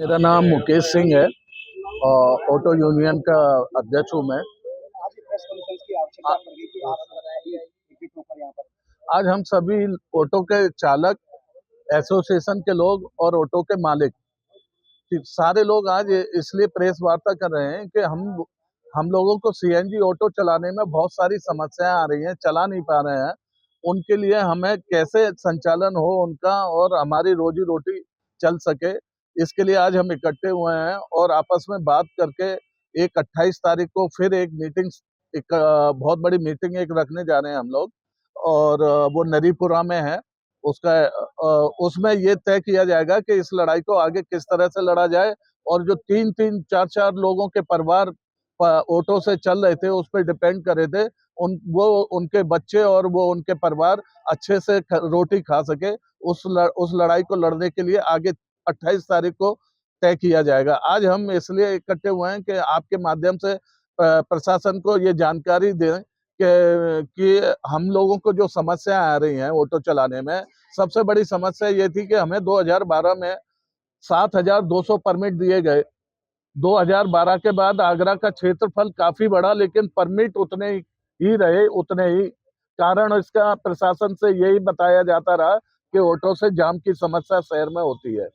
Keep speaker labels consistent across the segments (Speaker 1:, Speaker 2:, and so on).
Speaker 1: मेरा नाम मुकेश सिंह है और ऑटो यूनियन का अध्यक्ष हूँ मैं।
Speaker 2: आज ये प्रेस कॉन्फ्रेंस की आवश्यकता पड़ गई कि आप सभी एकजुट होकर यहाँ पर।
Speaker 1: आज हम सभी ऑटो के चालक, एसोसिएशन के लोग और ऑटो के मालिक सारे लोग आज इसलिए प्रेस वार्ता कर रहे हैं कि हम लोगों को सीएनजी ऑटो चलाने में बहुत सारी समस्याएं आ रही हैं, चला नहीं पा रहे हैं। उनके लिए हमें कैसे संचालन हो उनका और हमारी रोजी रोटी चल सके, इसके लिए आज हम इकट्ठे हुए हैं और आपस में बात करके एक 28 तारीख को फिर एक मीटिंग, एक बहुत बड़ी मीटिंग एक रखने जा रहे हैं हम लोग। और वो नरीपुरा में है। उसका उसमें ये तय किया जाएगा कि इस लड़ाई को आगे किस तरह से लड़ा जाए और जो 3-3, 4-4 लोगों के परिवार ऑटो से चल रहे थे, उस पर डिपेंड कर रहे थे, उनके बच्चे और वो उनके परिवार अच्छे से रोटी खा सके, उस लड़ाई को लड़ने के लिए आगे 28 तारीख को तय किया जाएगा। आज हम इसलिए इकट्ठे हुए हैं कि आपके माध्यम से प्रशासन को ये जानकारी दें कि हम लोगों को जो समस्या आ रही हैं ऑटो चलाने में, सबसे बड़ी समस्या ये थी कि हमें 2012 में 7,200 परमिट दिए गए। 2012 के बाद आगरा का क्षेत्रफल काफी बढ़ा, लेकिन परमिट उतने ही रहे, उतने ही। कारण इसका प्रशासन से यही बताया जाता रहा कि ऑटो से जाम की समस्या शहर में होती है।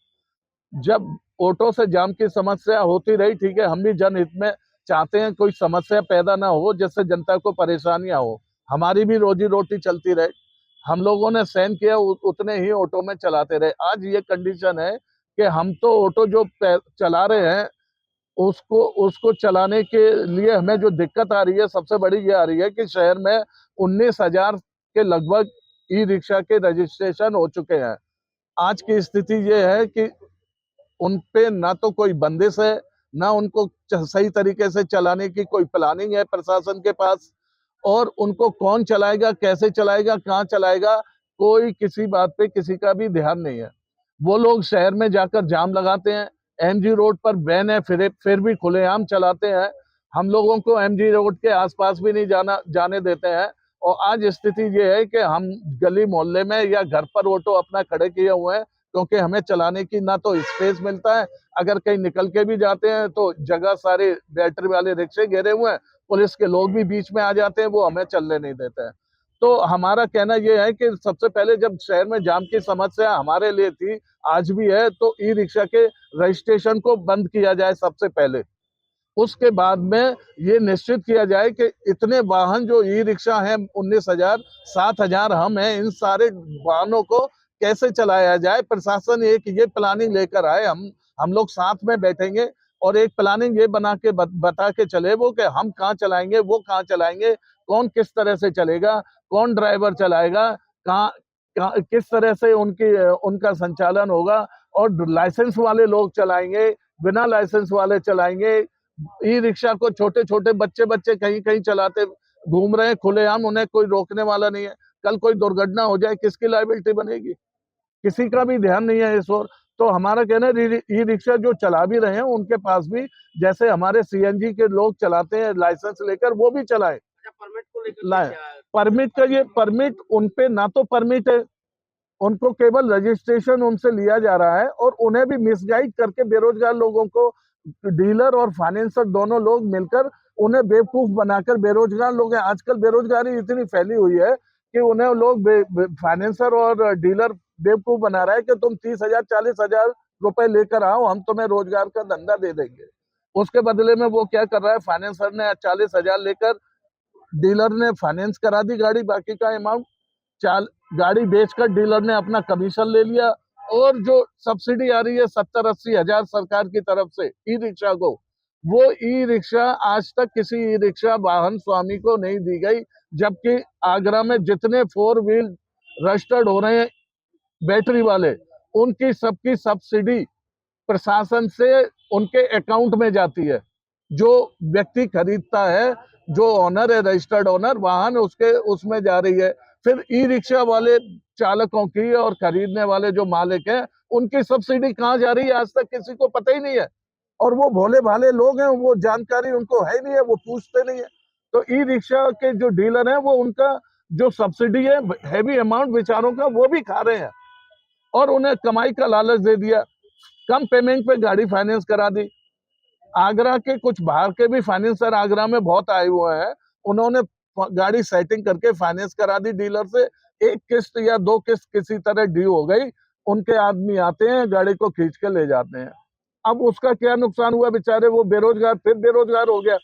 Speaker 1: जब ऑटो से जाम की समस्या होती रही, ठीक है, हम भी जनहित में चाहते हैं कोई समस्या पैदा ना हो जिससे जनता को परेशानियां हो, हमारी भी रोजी रोटी चलती रहे। हम लोगों ने सहन किया, उतने ही ऑटो में चलाते रहे। आज ये कंडीशन है कि हम तो ऑटो जो चला रहे हैं उसको उसको चलाने के लिए हमें जो दिक्कत आ रही है, सबसे बड़ी ये आ रही है कि शहर में 19,000 के लगभग ई रिक्शा के रजिस्ट्रेशन हो चुके हैं। आज की स्थिति ये है कि उन पे ना तो कोई बंदिश है, ना उनको सही तरीके से चलाने की कोई प्लानिंग है प्रशासन के पास, और उनको कौन चलाएगा, कैसे चलाएगा, कहाँ चलाएगा, कोई किसी बात पे किसी का भी ध्यान नहीं है। वो लोग शहर में जाकर जाम लगाते हैं, एमजी रोड पर बैन है, फिर भी खुलेआम चलाते हैं। हम लोगों को एमजी रोड के आसपास भी नहीं जाने देते हैं। और आज स्थिति ये है कि हम गली मोहल्ले में या घर पर ऑटो अपना खड़े किए हुए हैं, क्योंकि हमें चलाने की ना तो स्पेस मिलता है, अगर कहीं निकल के भी जाते हैं तो जगह सारे बैटरी वाले रिक्शे घेरे हुए हैं, पुलिस के लोग भी बीच में आ जाते हैं, वो हमें चलने नहीं देते हैं। तो हमारा कहना यह है कि सबसे पहले जब शहर में जाम की समस्या हमारे लिए थी, आज भी है, तो ई रिक्शा के रजिस्ट्रेशन को बंद किया जाए सबसे पहले। उसके बाद में ये निश्चित किया जाए कि इतने वाहन जो ई रिक्शा हैं, 19,000, 7,000 हम हैं, इन सारे वाहनों को कैसे चलाया जाए। प्रशासन एक ये प्लानिंग लेकर आए, हम लोग साथ में बैठेंगे और एक प्लानिंग ये बना के बता के चले वो कि हम कहाँ चलाएंगे, वो कहाँ चलाएंगे, कौन किस तरह से चलेगा, कौन ड्राइवर चलाएगा, कहाँ किस तरह से उनका संचालन होगा। और लाइसेंस वाले लोग चलाएंगे, बिना लाइसेंस वाले चलाएंगे। ई रिक्शा को छोटे छोटे बच्चे कहीं कहीं चलाते घूम रहे हैं खुलेआम, उन्हें कोई रोकने वाला नहीं है। कल कोई दुर्घटना हो जाए, किसकी लायबिलिटी बनेगी? किसी का भी ध्यान नहीं है इस ओर। तो हमारा कहना है ई रिक्शा जो चला भी रहे हैं उनके पास भी, जैसे हमारे सीएनजी के लोग चलाते हैं लाइसेंस लेकर, वो भी चलाएं।
Speaker 2: परमिट को लेकर
Speaker 1: लाए परमिट का, ये परमिट उन पे ना तो परमिट है, उनको केवल रजिस्ट्रेशन उनसे लिया जा रहा है और उन्हें भी मिसगाइड करके बेरोजगार लोगों को डीलर और फाइनेंसर दोनों लोग मिलकर उन्हें बेवकूफ बनाकर, बेरोजगार लोग हैं आजकल, बेरोजगारी इतनी फैली हुई है कि उन्हें लोग फाइनेंसर और डीलर बेवकूफ बना रहा है कि तुम 30,000 40,000 रुपए लेकर आओ, हम तुम्हें रोजगार का धंधा दे देंगे। उसके बदले में वो क्या कर रहा है, फाइनेंसर ने 40,000 लेकर डीलर ने फाइनेंस करा दी गाड़ी, बाकी का अमाउंट गाड़ी बेचकर डीलर ने अपना कमीशन ले लिया। और जो सब्सिडी आ रही है 70-80 हजार सरकार की तरफ से ई रिक्शा को, वो ई रिक्शा आज तक किसी ई रिक्शा वाहन स्वामी को नहीं दी गई, जबकि आगरा में जितने 4 व्हील रजिस्टर्ड हो रहे हैं बैटरी वाले, उनकी सबकी सब्सिडी प्रशासन से उनके अकाउंट में जाती है। जो व्यक्ति खरीदता है, जो ओनर है, रजिस्टर्ड ओनर वाहन, उसके उसमें जा रही है। फिर ई रिक्शा वाले चालकों की और खरीदने वाले जो मालिक हैं, उनकी सब्सिडी कहाँ जा रही है आज तक किसी को पता ही नहीं है। और वो भोले भाले लोग हैं, वो जानकारी उनको है नहीं है, वो पूछते नहीं है। तो ई रिक्शा के जो डीलर हैं, वो उनका जो सब्सिडी है हैवी अमाउंट बेचारों का, वो भी खा रहे हैं और उन्हें कमाई का लालच दे दिया। कम पेमेंट पे गाड़ी फाइनेंस करा दी। आगरा के कुछ बाहर के भी फाइनेंसर आगरा में बहुत आए हुए हैं, उन्होंने गाड़ी सेटिंग करके फाइनेंस करा दी डीलर से। एक किस्त या 2 किस्त किसी तरह ड्यू हो गई, उनके आदमी आते हैं, गाड़ी को खींच के ले जाते हैं। अब उसका क्या नुकसान हुआ, बेचारे वो बेरोजगार, फिर बेरोजगार हो गया।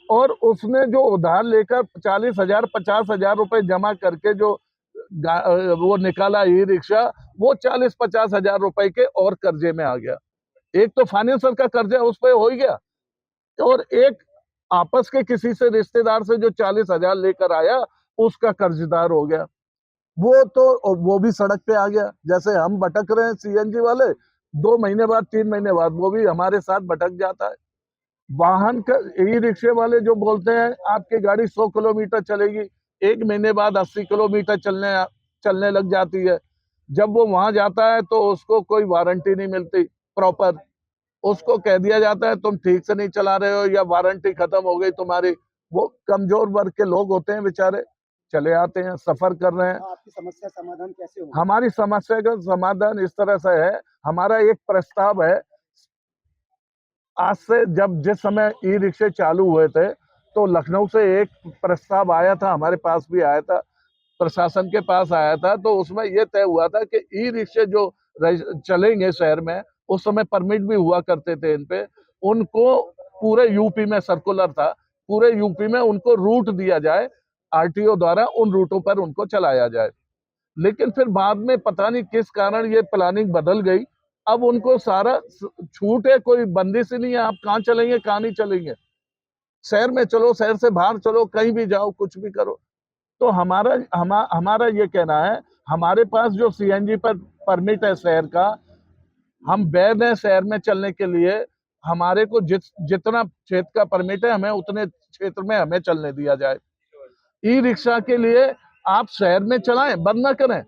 Speaker 1: और उसने जो उधार लेकर 40,000 50,000 रुपए जमा करके जो वो निकाला ई रिक्शा, वो 40-50,000 रुपए के और कर्जे में आ गया। एक तो फाइनेंसर का कर्जा उस पे हो ही गया, और एक आपस के किसी से रिश्तेदार से जो 40,000 लेकर आया, उसका कर्जदार हो गया। वो भी सड़क पे आ गया। जैसे हम भटक रहे हैं सीएनजी वाले, 2 महीने बाद 3 महीने बाद वो भी हमारे साथ भटक जाता है। वाहन का ई रिक्शे वाले जो बोलते हैं आपकी गाड़ी 100 किलोमीटर चलेगी, 1 महीने बाद 80 किलोमीटर चलने लग जाती है। जब वो वहां जाता है तो उसको कोई वारंटी नहीं मिलती प्रॉपर, उसको कह दिया जाता है तुम ठीक से नहीं चला रहे हो या वारंटी खत्म हो गई तुम्हारी। वो कमजोर वर्ग के लोग होते हैं बेचारे, चले आते हैं, सफर कर रहे हैं।
Speaker 2: आपकी समस्या समाधान कैसे होगा?
Speaker 1: हमारी समस्या का समाधान इस तरह से है, हमारा एक प्रस्ताव है। आज से जिस समय ई रिक्शे चालू हुए थे, तो लखनऊ से एक प्रस्ताव आया था, हमारे पास भी आया था, प्रशासन के पास आया था। तो उसमें यह तय हुआ था कि ई रिक्शे जो चलेंगे शहर में, उस समय परमिट भी हुआ करते थे इन पे, उनको पूरे यूपी में सर्कुलर था, पूरे यूपी में उनको रूट दिया जाए, आरटीओ द्वारा उन रूटों पर उनको चलाया जाए। लेकिन फिर बाद में पता नहीं किस कारण ये प्लानिंग बदल गई। अब उनको सारा छूट है, कोई बंदिश ही नहीं है, आप कहाँ चलेंगे कहाँ नहीं चलेंगे। शहर में चलो, शहर से बाहर चलो, कहीं भी जाओ, कुछ भी करो। तो हमारा ये कहना है, हमारे पास जो सीएनजी पर परमिट है शहर का, हम वैध हैं शहर में चलने के लिए। हमारे को जितना क्षेत्र का परमिट है, हमें उतने क्षेत्र में हमें चलने दिया जाए। ई रिक्शा के लिए आप शहर में चलाएं, बंद ना करें।